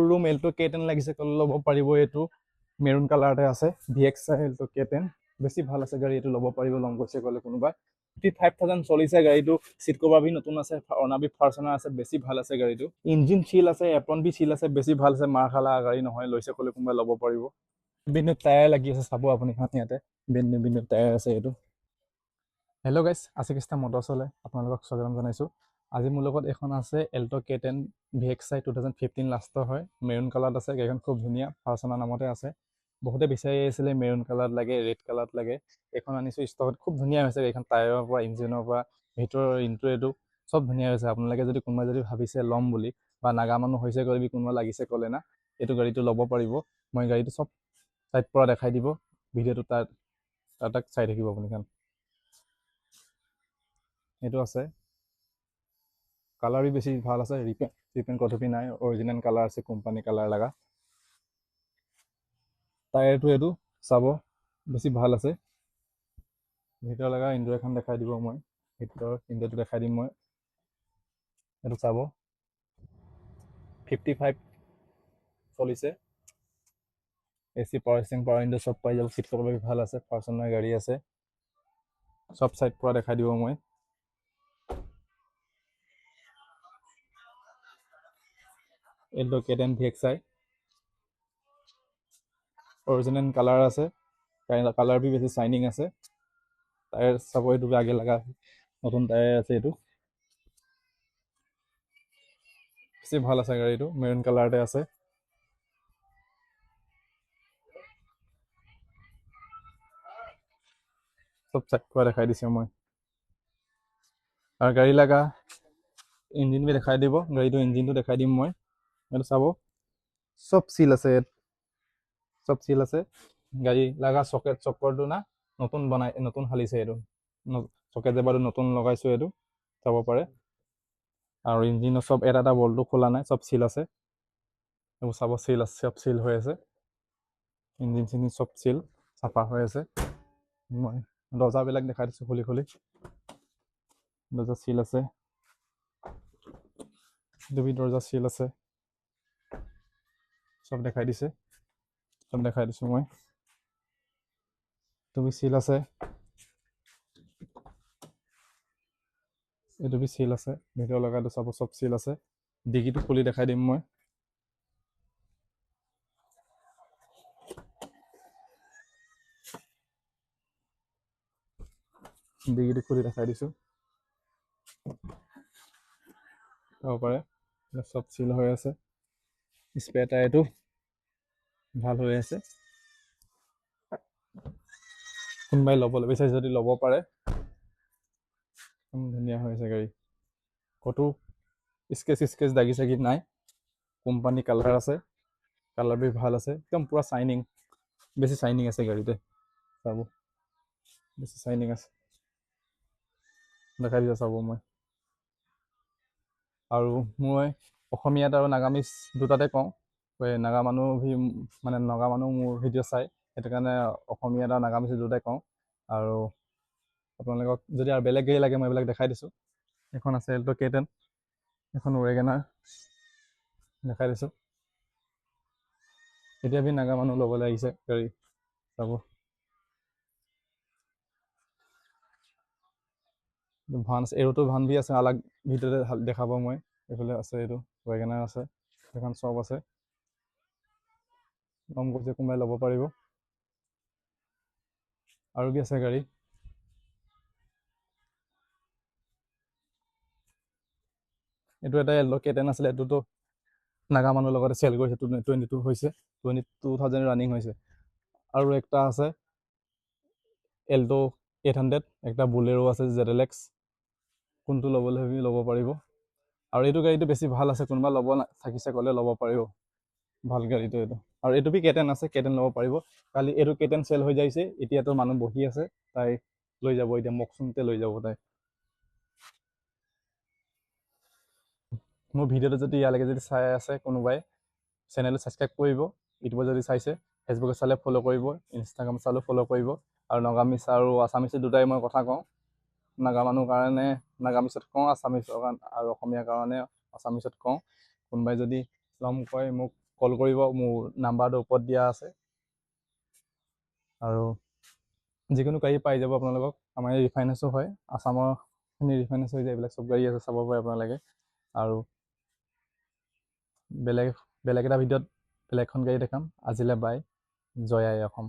Room Alto K10 লাগিছে ক'লে ল'ব পাৰিব। এইটো মেৰুন কালাৰতে আছে VXI এল্টো K10 বেছি ভাল আছে গাড়ী। এইটো ল'ব পাৰিব লং গৈছে ক'লে কোনোবা। 55,000 চলিছে গাড়ীটো। চিট কভাৰ ভি নতুন আছে, অনাবি ফাৰ্চনাৰ আছে, বেছি ভাল আছে গাড়ীটো। ইঞ্জিন চিল আছে, এপ্ৰন বি চিল আছে, বেছি ভাল আছে। মাৰখালা গাড়ী নহয়, লৈছে ক'লে কোনোবাই ল'ব পাৰিব। বিনু টায়াৰ লাগি আছে, চাব আপুনি ইয়াতে বিনু টায়াৰ আছে এইটো। হেল্ল' গাইছ, আশিকিষ্টা মটৰছলৈ আপোনালোকক স্বাগতম জনাইছোঁ। আজি মোৰ লগত এখন আছে এল্টো K10 VXI 2015 লাষ্টৰ হয়, মেৰুন কালাৰত আছে। গাড়ীখন খুব ধুনীয়া, ফাৰ্চনাৰ নামতে আছে। বহুতে বিচাৰি আহিছিলে মেৰুন কালাৰত লাগে, ৰেড কালাৰত লাগে। এইখন আনিছোঁ ষ্টকত, খুব ধুনীয়া হৈছে গাড়ীখন। টায়াৰৰ পৰা, ইঞ্জিনৰ পৰা, ভিতৰৰ ইণ্টেৰিয়ৰটো চব ধুনীয়া হৈছে। আপোনালোকে যদি কোনোবাই যদি ভাবিছে ল'ম বুলি বা নাগা মানুহ হৈছে ক'লে কোনোবা লাগিছে ক'লে না, এইটো গাড়ীটো ল'ব পাৰিব। মই গাড়ীটো চব চাইড পৰা দেখাই দিব, ভিডিঅ'টো তাক চাই থাকিব আপুনি। এইটো আছে, কালাৰ বেছি ভাল আছে, ৰিপেইণ্ট কটপি নাই, অৰিজিনেল কালাৰ আছে, কোম্পানী কালাৰ লগা। টায়াৰটো এইটো চাব, বেছি ভাল আছে। ভিতৰ লগা ইণ্টেৰিয়ৰ এখন দেখাই দিব মই, ভিতৰৰ ইণ্টেৰিয়ৰটো দেখাই দিম মই। এইটো চাব, 55 চলিছে। AC power steering, power window চব পাই যাব। চিট কভাৰ ভাল আছে, ফাৰ্চনাৰ গাড়ী আছে। চব চাইড পৰা দেখাই দিব মই। Alto K10 VXI original colour আছে, কালাৰ বি বেছি চাইনিং আছে। টায়াৰ চাব, এইটো আগে লগা নতুন টায়াৰ আছে। এইটো বেছি ভাল আছে গাড়ীটো, মেৰুন কালাৰতে আছে। চব চাইড পৰা দেখাই দিছোঁ মই। আৰু গাড়ী লগা ইঞ্জিন বি দেখাই দিব, গাড়ীটো ইঞ্জিনটো দেখাই দিম মই। এইটো চাব, চব চিল আছে, চব চিল আছে। গাড়ী লগা চকেটটো না নতুন হালিছে। এইটো চকেট জেবাৰটো নতুন লগাইছোঁ, এইটো চাব পাৰে। আৰু ইঞ্জিনৰ চব এটা বল্টো খোলা নাই, চব চিল আছে। এইবোৰ চাব, চিল আছে, চব চিল হৈ আছে। ইঞ্জিন চিঞ্জিন চব চিল, চাফা হৈ আছে। মই দৰ্জাবিলাক দেখাই দিছোঁ খুলি খুলি, দৰ্জা চিল আছে। দুবি দৰ্জা চিল আছে, চব দেখাই দিছোঁ মই। দুবি চিল আছে, এইটো বি চিল আছে। ভিতৰ লগাটো চাব, চব চিল আছে। ডিকিটো খুলি দেখাই দিম মই। ডিকিটো খুলি দেখাই দিছোঁ, চাব পাৰে। চব চিল হৈ আছে। স্পেয়াৰ টায়াৰটো ভাল হৈ আছে। কোনোবাই ল'বলৈ বিচাৰিছে যদি ল'ব পাৰে, ধুনীয়া হৈ আছে গাড়ী। ক'তো স্কেচ দাগি চাগি নাই, কোম্পানী কালাৰ আছে। কালাৰ বি ভাল আছে, একদম পুৰা চাইনিং, বেছি চাইনিং আছে গাড়ীতে। চাব, বেছি চাইনিং আছে, দেখাই দিছোঁ চাব মই। আৰু মই অসমীয়াত আৰু নাগামিজ দুটাতে কওঁ। নাগা মানুহ নাগা মানুহ মোৰ ভিডিঅ' চাই, সেইটো কাৰণে অসমীয়াত আৰু নাগামিজ দুটাই কওঁ। আৰু আপোনালোকক যদি আৰু বেলেগ গাড়ী লাগে মই এইবিলাক দেখাই দিছোঁ। এখন আছে এল্টো K10, এখন ৱেগনাৰ দেখাই দিছোঁ। এতিয়া বি নাগা মানুহ ল'বলৈ আহিছে গাড়ী, চাব। ভান আছে, এৰোটো ভান বি আছে, আলাগ ভিতৰতে দেখাব মই। এইফালে আছে, এইটো ৱেগনাৰ আছে, সেইখন চব আছে। কম কৈছে, কোনোবাই ল'ব পাৰিব। আৰু বি আছে গাড়ী। এইটো এটা এল্টো K10 আছিলে, এইটোতো নাগা মানুহৰ লগতে চেল কৰিছে। 22 হৈছে, 22,000 ৰানিং হৈছে। আৰু একটা আছে এল্টো 800, একটা বুলেৰো আছে ZLX। কোনটো ল'বলৈ ভাবি ল'ব পাৰিব। আৰু এইটো গাড়ীটো বেছি ভাল আছে, কোনোবা ল'ব থাকিছে ক'লে ল'ব পাৰিব, ভাল গাড়ীটো এইটো। আৰু এইটো বি K10 আছে, K10 ল'ব পাৰিব। কালি এইটো K10 চেল হৈ যাইছে, এতিয়াতো মানুহ বহি আছে, তাই লৈ যাব এতিয়া, মকচুমতে লৈ যাব তাই। মোৰ ভিডিঅ'টো যদি ইয়ালৈকে যদি চাই আছে কোনোবাই, চেনেলটো ছাবস্ক্ৰাইব কৰিব। ইউটিউবত যদি চাইছে, ফেচবুকত চালে ফ'ল' কৰিব, ইনষ্টাগ্ৰাম চালেও ফ'ল' কৰিব। আৰু নাগামিজ আৰু আছামিজ দুটাই মই কথা কওঁ। নাগা মানুহৰ কাৰণে নাগামিজত কওঁ, আছামিজৰ কাৰণে আৰু অসমীয়াৰ কাৰণে আছামিজত কওঁ। কোনোবাই যদি ল'ম কয় মোক কল কৰিব, মোৰ নাম্বাৰটো ওপৰত দিয়া আছে। আৰু যিকোনো গাড়ী পাই যাব আপোনালোকক। আমাৰ এই ৰিফাইনেন্সো হয়, আছামৰ ৰিফাইনেন্স হৈ যায়, এইবিলাক চব গাড়ী আছে, চাব পাৰে আপোনালোকে। আৰু বেলেগ এটা ভিডিঅ'ত বেলেগ এখন গাড়ী দেখাম। আজিলৈ বাই, জয় আই অসম।